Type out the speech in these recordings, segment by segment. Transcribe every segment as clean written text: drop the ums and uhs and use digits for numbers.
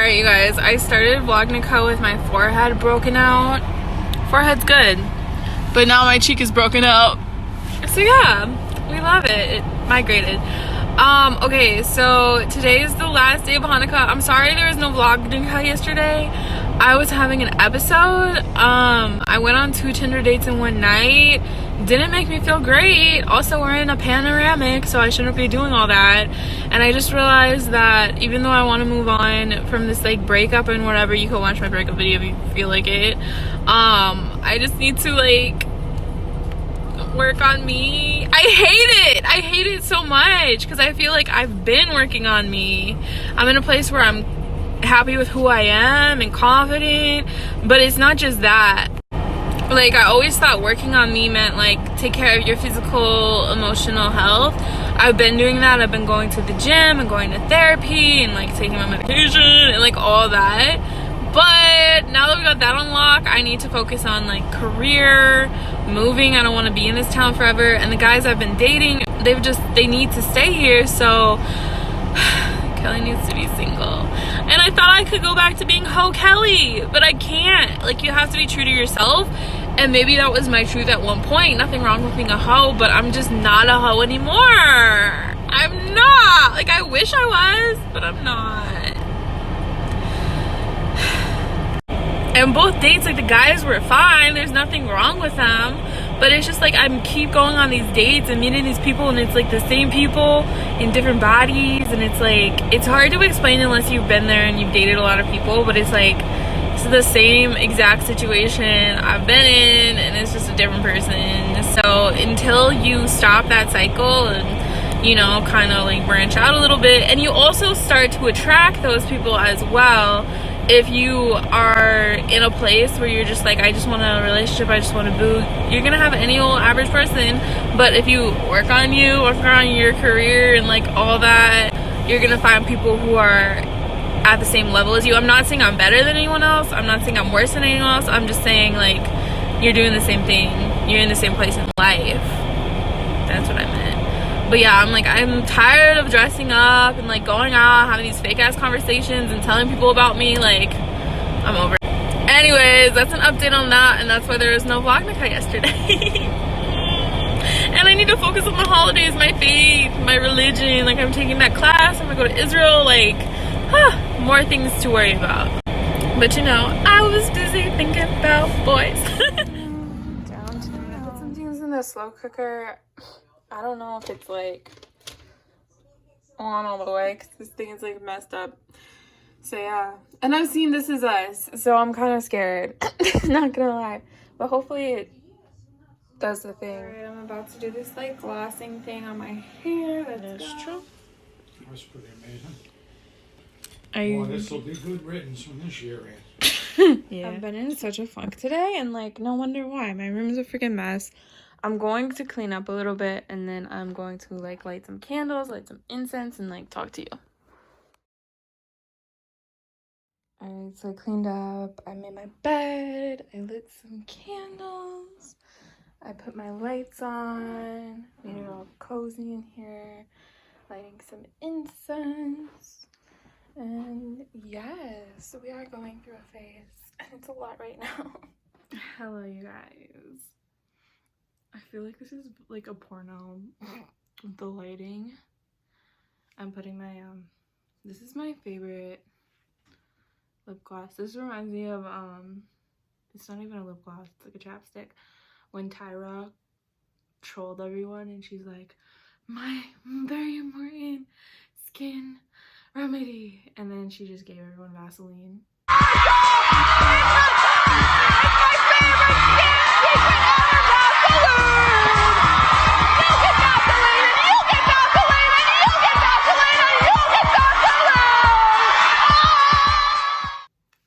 Alright, you guys, I started vlognukkah with my forehead broken out. Forehead's good, but now my cheek is broken out. So yeah, we love it. It migrated. Okay, so today is the last day of Hanukkah. I'm sorry there was no vlognukkah yesterday. I was having an episode. I went on 2 Tinder dates in one night. Didn't make me feel great. Also, we're in a panoramic, so I shouldn't be doing all that. And I just realized that even though I want to move on from this like breakup and whatever, you can watch my breakup video if you feel like it. I just need to like work on me. I hate it so much because I feel like I've been working on me. I'm in a place where I'm happy with who I am and confident, but it's not just that. Like, I always thought working on me meant like take care of your physical, emotional health. I've been doing that. I've been going to the gym and going to therapy and like taking my medication and like all that. But now that we got that on lock, I need to focus on like career, moving. I don't want to be in this town forever. And the guys I've been dating, they need to stay here. So Kelly needs to be single. And I thought I could go back to being Ho Kelly, but I can't. Like, you have to be true to yourself. And maybe that was my truth at one point. Nothing wrong with being a hoe, but I'm just not a hoe anymore. I'm not. Like, I wish I was, but I'm not. And both dates, like, the guys were fine. There's nothing wrong with them. But it's just like I keep going on these dates and meeting these people, and it's like the same people in different bodies, and it's like it's hard to explain unless you've been there and you've dated a lot of people. But it's like it's the same exact situation I've been in, and it's just a different person. So until you stop that cycle and, you know, kind of like branch out a little bit, and you also start to attract those people as well. If you are in a place where you're just like, I just want a relationship, I just want to boo, you're gonna have any old average person. But if you work on your career and like all that, you're gonna find people who are at the same level as you. I'm not saying I'm better than anyone else. I'm not saying I'm worse than anyone else. I'm just saying like you're doing the same thing. You're in the same place in life. That's what I meant. But yeah, I'm tired of dressing up and like going out, having these fake ass conversations and telling people about me. Like, I'm over it. Anyways, that's an update on that, and that's why there was no vlognukkah yesterday. And I need to focus on the holidays, my faith, my religion. Like, I'm taking that class, I'm gonna go to Israel, like, more things to worry about. But you know, I was busy thinking about boys. Down to I put some things in the slow cooker. I don't know if it's like on all the way because this thing is like messed up. So yeah, and I've seen This Is Us, so I'm kind of scared. Not gonna lie, but hopefully it does the thing. Alright, I'm about to do this like glossing thing on my hair. That's true. That's pretty amazing. Well, this will be good riddance when this year ends. Yeah. I've been in such a funk today, and like no wonder why. My room's a freaking mess. I'm going to clean up a little bit, and then I'm going to like light some candles, light some incense, and like talk to you. Alright, so I cleaned up, I made my bed, I lit some candles, I put my lights on, made it all cozy in here, lighting some incense, and yes, we are going through a phase, and it's a lot right now. Hello, you guys. I feel like this is like a porno with the lighting. I'm putting my, this is my favorite lip gloss. This reminds me of, it's not even a lip gloss, it's like a chapstick. When Tyra trolled everyone and she's like, my very important skin remedy. And then she just gave everyone Vaseline.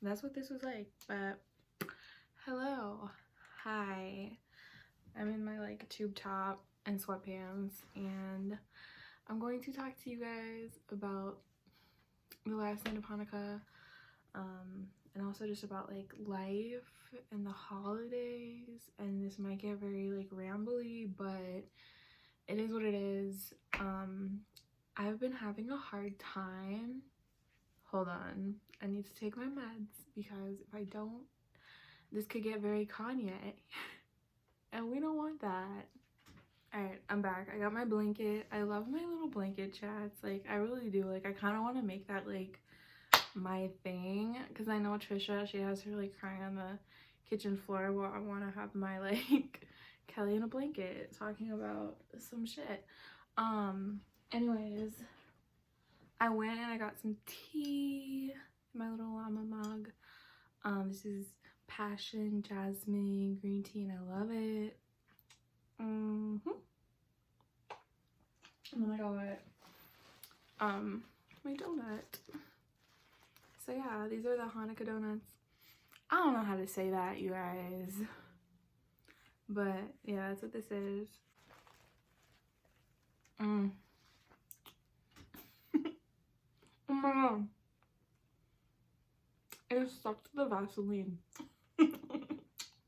That's what this was like, but hello, hi, I'm in my like tube top and sweatpants, and I'm going to talk to you guys about the last night of Hanukkah, and also just about like life and the holidays. And this might get very like rambly, but it is what it is. I've been having a hard time hold on. I need to take my meds because if I don't, this could get very Kanye. And we don't want that. Alright, I'm back. I got my blanket. I love my little blanket chats. Like, I really do. Like, I kind of want to make that, like, my thing. Because I know Trisha, she has her, like, crying on the kitchen floor. Well, I want to have my, like, Kelly in a blanket talking about some shit. Anyways, I went and I got some tea in my little llama mug. This is passion jasmine green tea and I love it. And then I got my donut. So yeah, these are the Hanukkah donuts. I don't know how to say that, you guys, but yeah, that's what this is. Oh my god, it stuck to the Vaseline.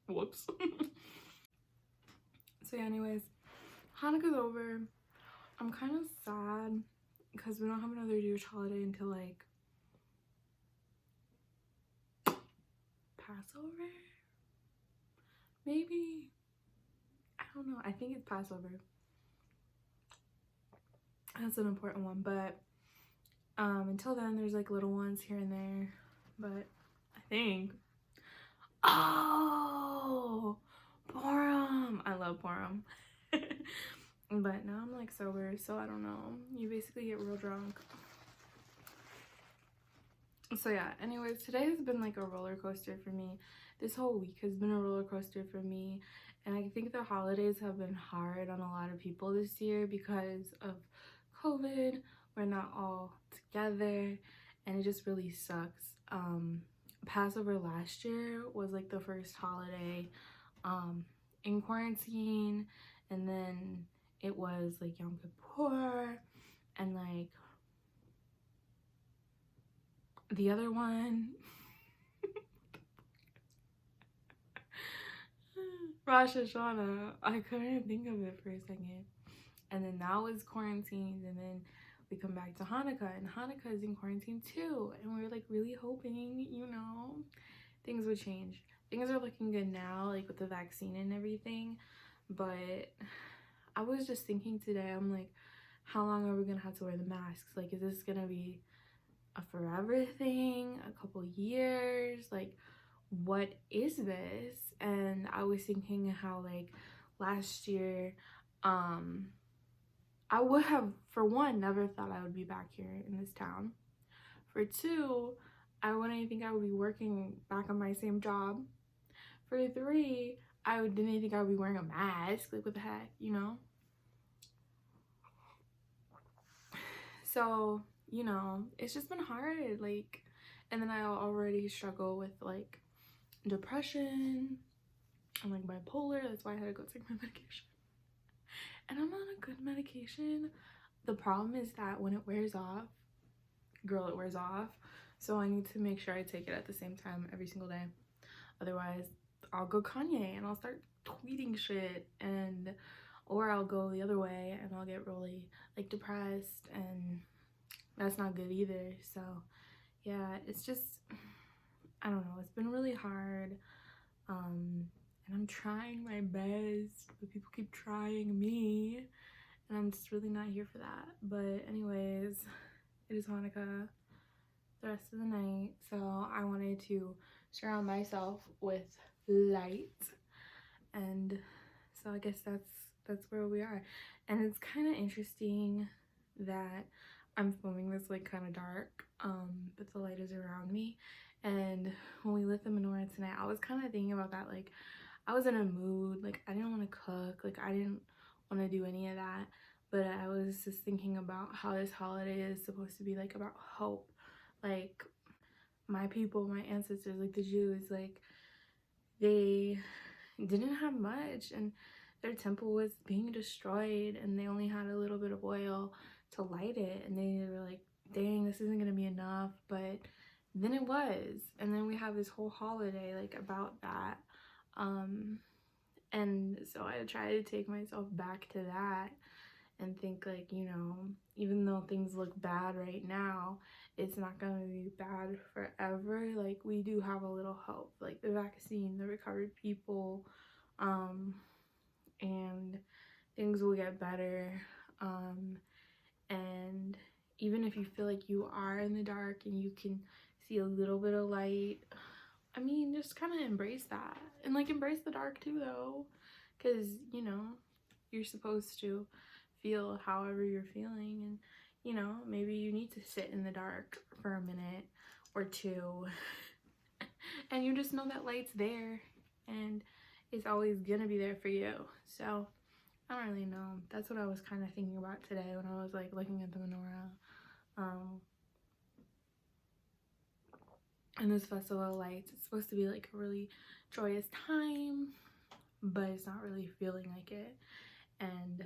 Whoops. So yeah, anyways, Hanukkah's over. I'm kind of sad because we don't have another Jewish holiday until like Passover, maybe. I don't know. I think it's Passover. That's an important one, but until then there's like little ones here and there, but I think Purim. I love Purim. But now I'm like sober, so I don't know. You basically get real drunk. So yeah, anyways, today has been like a roller coaster for me. This whole week has been a roller coaster for me, and I think the holidays have been hard on a lot of people this year because of COVID. We're not all together and it just really sucks. Passover last year was like the first holiday in quarantine, and then it was like Yom Kippur, and like the other one Rosh Hashanah. I couldn't think of it for a second. And then now is quarantined, and then we come back to Hanukkah, and Hanukkah is in quarantine too, and we're like really hoping, you know, things would change. Things are looking good now, like with the vaccine and everything, but I was just thinking today, I'm like, how long are we gonna have to wear the masks? Like, is this gonna be a forever thing, a couple years? Like, what is this? And I was thinking how like last year I would have, for one, never thought I would be back here in this town. For two, I wouldn't think I would be working back on my same job. For three, I didn't think I would be wearing a mask. Like, what the heck, you know? So, you know, it's just been hard. Like, and then I already struggle with like depression and like bipolar. That's why I had to go take my medication. And I'm on a good medication. The problem is that when it wears off, girl, it wears off. So I need to make sure I take it at the same time every single day. Otherwise, I'll go Kanye and I'll start tweeting shit, and or I'll go the other way and I'll get really like depressed, and that's not good either. So yeah, it's just, I don't know, it's been really hard. And I'm trying my best, but people keep trying me, and I'm just really not here for that. But anyways, it is Hanukkah, the rest of the night, so I wanted to surround myself with light, and so I guess that's where we are. And it's kind of interesting that I'm filming this like kind of dark, but the light is around me. And when we lit the menorah tonight, I was kind of thinking about that. Like, I was in a mood, like I didn't want to cook, like I didn't want to do any of that, but I was just thinking about how this holiday is supposed to be like about hope. Like, my people, my ancestors, like the Jews, like they didn't have much, and their temple was being destroyed, and they only had a little bit of oil to light it, and they were like, dang, this isn't gonna be enough. But then it was, and then we have this whole holiday like about that. And so I try to take myself back to that, and think like, you know, even though things look bad right now, it's not going to be bad forever. Like, we do have a little hope, like the vaccine, the recovered people, and things will get better. And even if you feel like you are in the dark and you can see a little bit of light, I mean, just kind of embrace that, and like embrace the dark too though, because, you know, you're supposed to feel however you're feeling, and, you know, maybe you need to sit in the dark for a minute or two and you just know that light's there and it's always gonna be there for you. So I don't really know. That's what I was kind of thinking about today when I was like looking at the menorah. And this festival of lights, it's supposed to be like a really joyous time, but it's not really feeling like it. And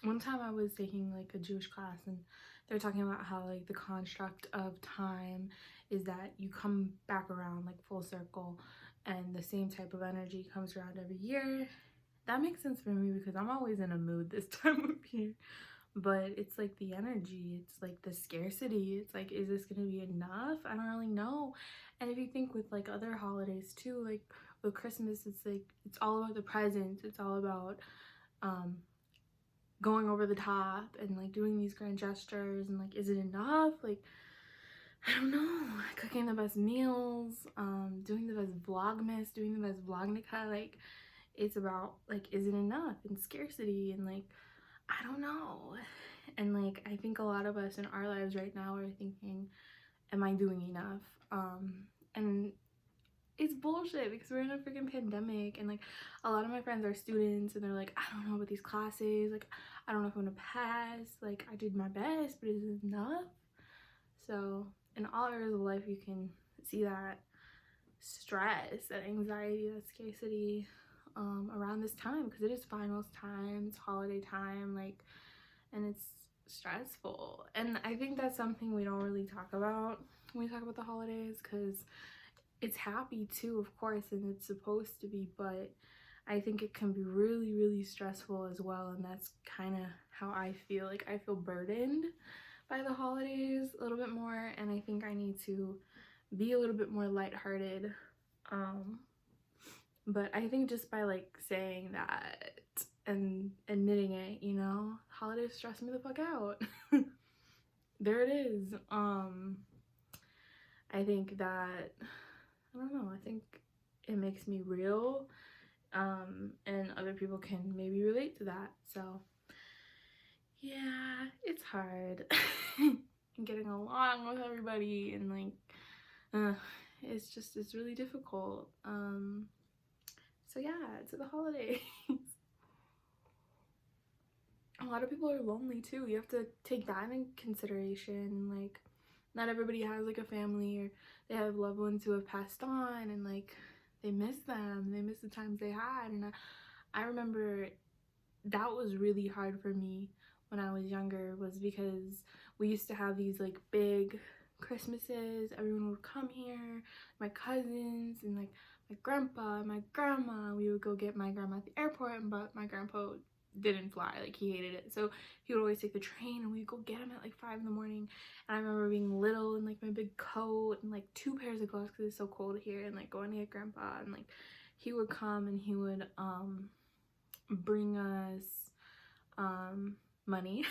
one time I was taking like a Jewish class, and they were talking about how like the construct of time is that you come back around like full circle, and the same type of energy comes around every year. That makes sense for me because I'm always in a mood this time of year. But it's like the energy, it's like the scarcity, it's like, is this gonna be enough? I don't really know. And if you think with like other holidays too, like with Christmas, it's like it's all about the presents, it's all about going over the top and like doing these grand gestures, and like, is it enough? Like, I don't know. Cooking the best meals, doing the best vlogmas, doing the best vlognukkah, like, it's about like, is it enough? And scarcity, and like, I don't know. And like, I think a lot of us in our lives right now are thinking, am I doing enough? And it's bullshit because we're in a freaking pandemic, and like a lot of my friends are students and they're like, I don't know about these classes, like I don't know if I'm gonna pass, like I did my best, but is it enough? So in all areas of life you can see that stress, that anxiety, that scarcity around this time, because it is finals time, it's holiday time, like, and it's stressful. And I think that's something we don't really talk about when we talk about the holidays, because it's happy too, of course, and it's supposed to be, but I think it can be really, really stressful as well. And that's kind of how I feel. Like, I feel burdened by the holidays a little bit more, and I think I need to be a little bit more lighthearted. But I think just by like saying that and admitting it, you know, holidays stress me the fuck out. There it is. I think that, I don't know, I think it makes me real, and other people can maybe relate to that. So yeah, it's hard getting along with everybody, and like it's really difficult. So yeah, it's the holidays. A lot of people are lonely too. You have to take that in consideration. Like, not everybody has like a family, or they have loved ones who have passed on, and like they miss them, they miss the times they had. And I remember that was really hard for me when I was younger, was because we used to have these like big Christmases. Everyone would come here, my cousins and like my grandpa, my grandma. We would go get my grandma at the airport, but my grandpa didn't fly, like he hated it, so he would always take the train, and we'd go get him at like 5 in the morning. And I remember being little and like my big coat and like 2 pairs of gloves because it's so cold here, and like going to get grandpa, and like he would come and he would bring us money,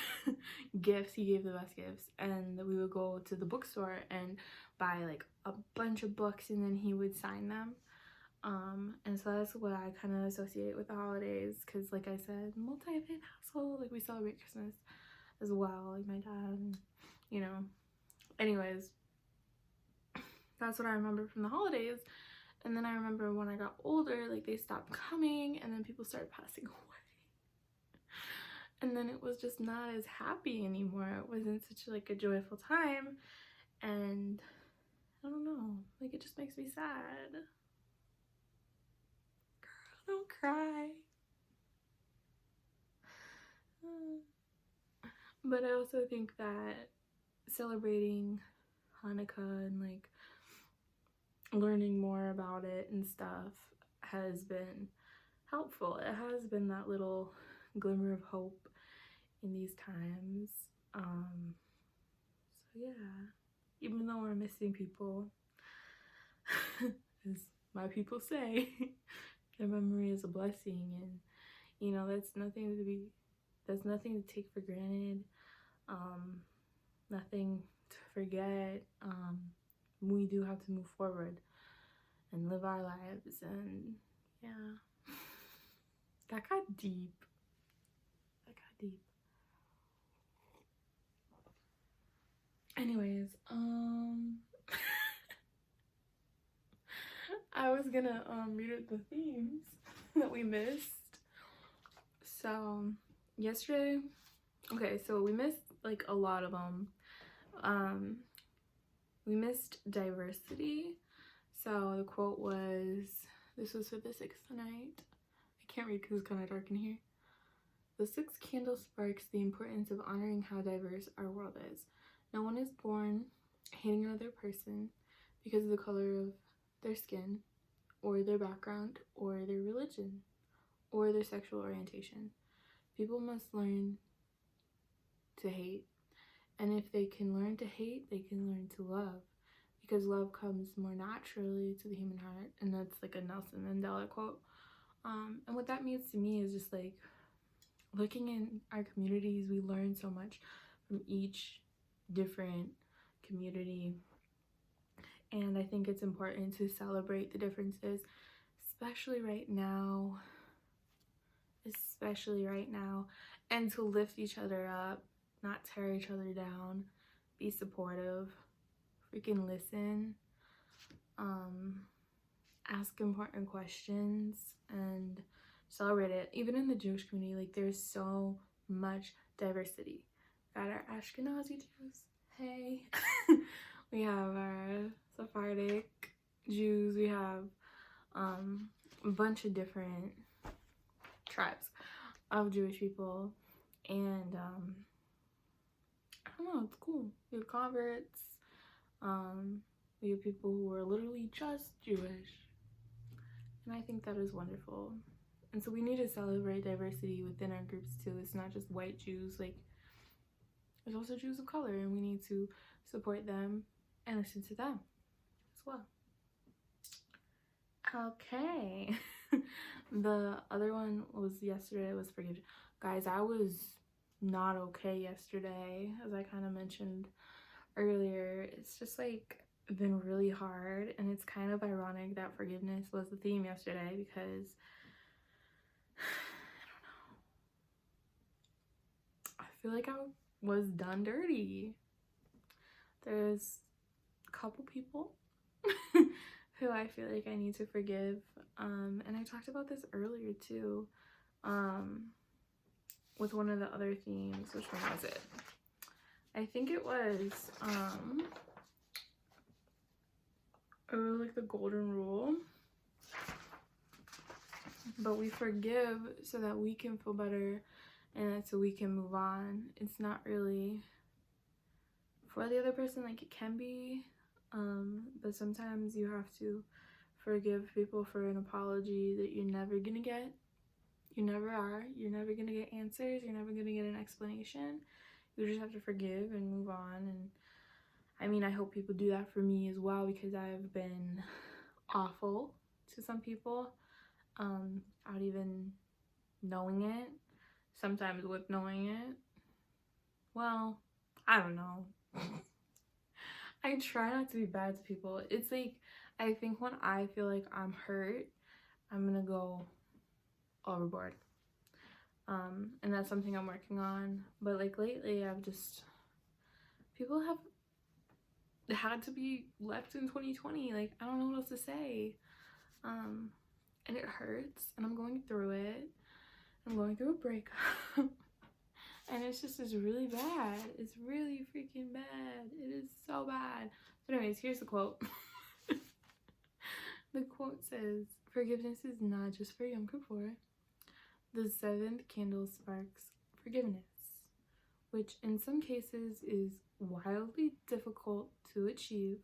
gifts. He gave the best gifts, and we would go to the bookstore and buy like a bunch of books, and then he would sign them. And so that's what I kind of associate with the holidays, because like I said, multi-faith household, like we celebrate Christmas as well, like my dad, and, you know, anyways, that's what I remember from the holidays. And then I remember when I got older, like they stopped coming, and then people started passing away, and then it was just not as happy anymore. It wasn't such like a joyful time, and I don't know, like it just makes me sad. Don't cry. But I also think that celebrating Hanukkah and like learning more about it and stuff has been helpful. It has been that little glimmer of hope in these times. So yeah, even though we're missing people, as my people say, their memory is a blessing, and you know that's nothing to take for granted, nothing to forget. We do have to move forward and live our lives, and yeah. That got deep. Anyways, I was gonna read the themes that we missed. So yesterday, okay, so we missed like a lot of them. We missed diversity. So the quote was, this was for the sixth night. I can't read because it's kind of dark in here. The sixth candle sparks the importance of honoring how diverse our world is. No one is born hating another person because of the color of their skin, or their background, or their religion, or their sexual orientation. People must learn to hate. And if they can learn to hate, they can learn to love. Because love comes more naturally to the human heart. And that's like a Nelson Mandela quote. And what that means to me is just like, looking in our communities, we learn so much from each different community. And I think it's important to celebrate the differences, especially right now, and to lift each other up, not tear each other down, be supportive, freaking listen, ask important questions, and celebrate it. Even in the Jewish community, like there's so much diversity. Got our Ashkenazi Jews, hey. We have our Sephardic Jews, we have a bunch of different tribes of Jewish people, and I don't know, it's cool. We have converts, we have people who are literally just Jewish, and I think that is wonderful. And so we need to celebrate diversity within our groups too. It's not just white Jews, like there's also Jews of color, and we need to support them and listen to them as well. Okay. The other one was yesterday was forgiveness. Guys, I was not okay yesterday, as I kind of mentioned earlier. It's just like been really hard, and it's kind of ironic that forgiveness was the theme yesterday because I don't know, I feel like I was done dirty. There's a couple people who I feel like I need to forgive, and I talked about this earlier too, with one of the other themes. Which one was it? I think it was like the golden rule. But we forgive so that we can feel better and so we can move on. It's not really for the other person, like it can be, but sometimes you have to forgive people for an apology that you're never gonna get. You never are. You're never gonna get answers. You're never gonna get an explanation. You just have to forgive and move on. And I mean, I hope people do that for me as well, because I've been awful to some people, without even knowing it, sometimes with knowing it. Well, I don't know. I try not to be bad to people. It's like, I think when I feel like I'm hurt, I'm gonna go overboard. And that's something I'm working on. But like lately, people have had to be left in 2020. Like, I don't know what else to say. And it hurts, and I'm going through it. I'm going through a breakup. And it's really bad. It's really freaking bad. It is so bad. So anyways, here's the quote. The quote says, "Forgiveness is not just for Yom Kippur. The seventh candle sparks forgiveness, which in some cases is wildly difficult to achieve,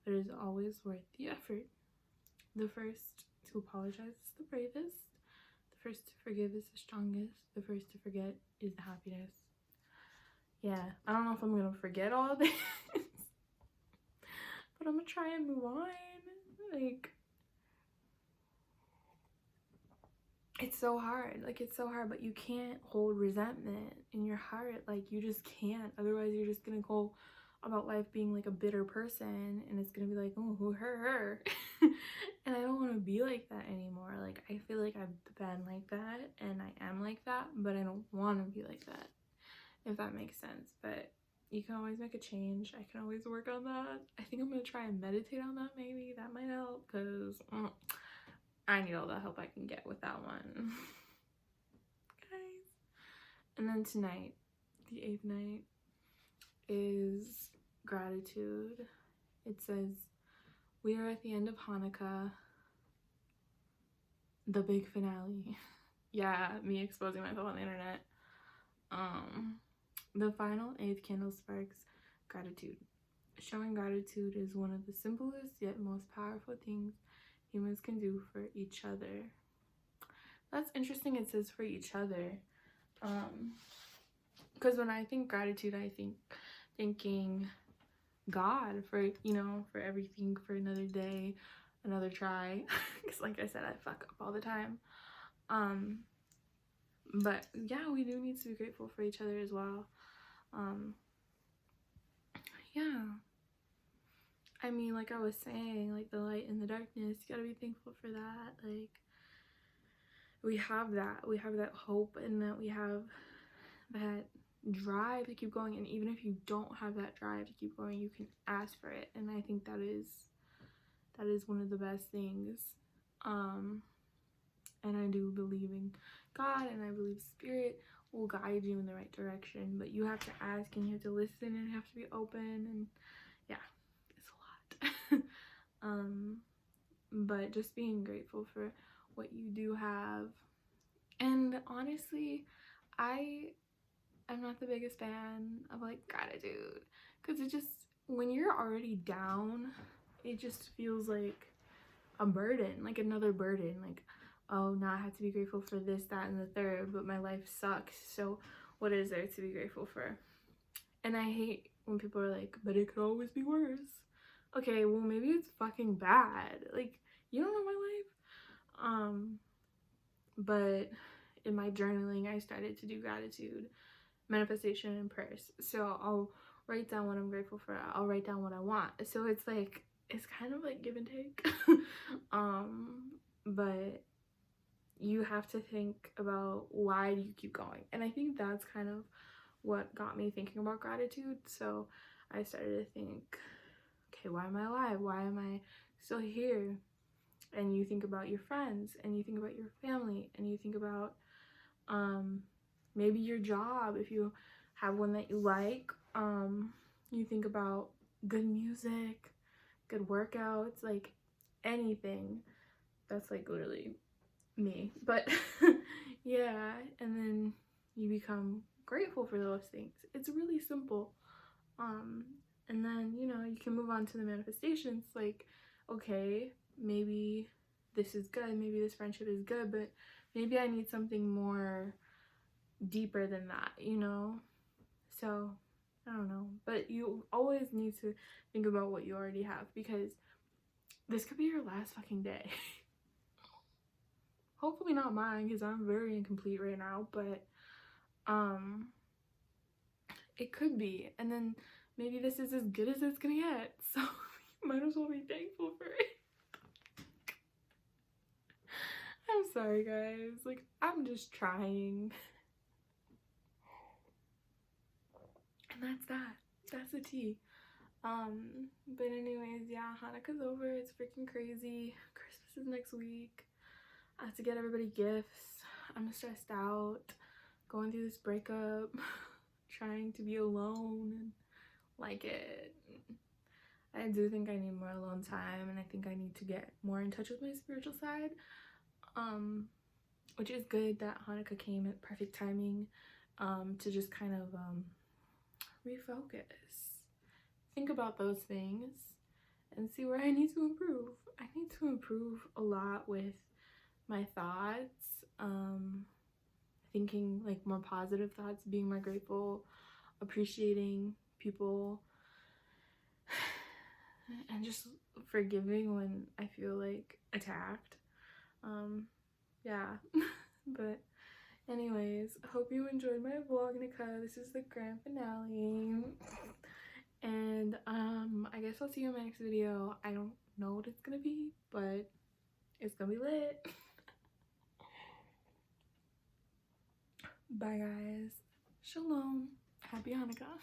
but is always worth the effort. The first to apologize is the bravest. The first to forgive is the strongest. The first to forget is the happiest." yeah, I don't know if I'm gonna forget all this, but I'm gonna try and move on. Like, it's so hard. Like, it's so hard, but you can't hold resentment in your heart. Like, you just can't. Otherwise, you're just gonna go about life being like a bitter person, and it's gonna be like, oh, her. And I don't want to be like that anymore. Like, I feel like I've been like that, and I am like that, but I don't want to be like that, if that makes sense. But you can always make a change. I can always work on that. I think I'm gonna try and meditate on that. Maybe that might help, because I need all the help I can get with that one. Guys. And then tonight, the 8th night, is gratitude. It says, we are at the end of Hanukkah, the big finale. Yeah, me exposing myself on the internet. The final 8th candle sparks gratitude. Showing gratitude is one of the simplest yet most powerful things humans can do for each other. That's interesting, it says for each other. Because when I think gratitude, I think thanking God for, you know, for everything, for another day, another try. Because like I said, I fuck up all the time. But yeah, we do need to be grateful for each other as well. Yeah, I mean, like I was saying, like the light and the darkness, you gotta be thankful for that. Like, we have that hope, and that we have that drive to keep going. And even if you don't have that drive to keep going, you can ask for it. And I think that is one of the best things. And I do believe in God, and I believe Spirit will guide you in the right direction, but you have to ask, and you have to listen, and you have to be open. And yeah, it's a lot. But just being grateful for what you do have. And honestly, I'm not the biggest fan of like gratitude, because it just, when you're already down, it just feels like a burden, like another burden. Like, oh, now I have to be grateful for this, that, and the third, but my life sucks, so what is there to be grateful for? And I hate when people are like, but it could always be worse. Okay, well, maybe it's fucking bad. Like, you don't know my life. But in my journaling, I started to do gratitude, manifestation, and prayers. So I'll write down what I'm grateful for. I'll write down what I want. So it's like, it's kind of like give and take. But you have to think about, why do you keep going? And I think that's kind of what got me thinking about gratitude. So I started to think, okay, why am I alive? Why am I still here? And you think about your friends, and you think about your family, and you think about maybe your job, if you have one that you like. You think about good music, good workouts, like anything. That's like literally me. But yeah, and then you become grateful for those things. It's really simple. And then, you know, you can move on to the manifestations. Like, okay, maybe this is good, maybe this friendship is good, but maybe I need something more deeper than that, you know? So I don't know, but you always need to think about what you already have, because this could be your last fucking day. Hopefully not mine, because I'm very incomplete right now, but it could be. And then maybe this is as good as it's gonna get, so you might as well be thankful for it. I'm sorry, guys. Like, I'm just trying. And that's that. That's the tea. But anyways, yeah, Hanukkah's over. It's freaking crazy. Christmas is next week. I have to get everybody gifts. I'm stressed out, going through this breakup, trying to be alone and like it. I do think I need more alone time, and I think I need to get more in touch with my spiritual side. Which is good that Hanukkah came at perfect timing, to just kind of refocus, think about those things, and see where I need to improve. I need to improve a lot with my thoughts, thinking like more positive thoughts, being more grateful, appreciating people and just forgiving when I feel like attacked. Yeah. But anyways, hope you enjoyed my vlognukkah. This is the grand finale. And I guess I'll see you in my next video. I don't know what it's gonna be, but it's gonna be lit. Bye guys. Shalom. Happy Hanukkah.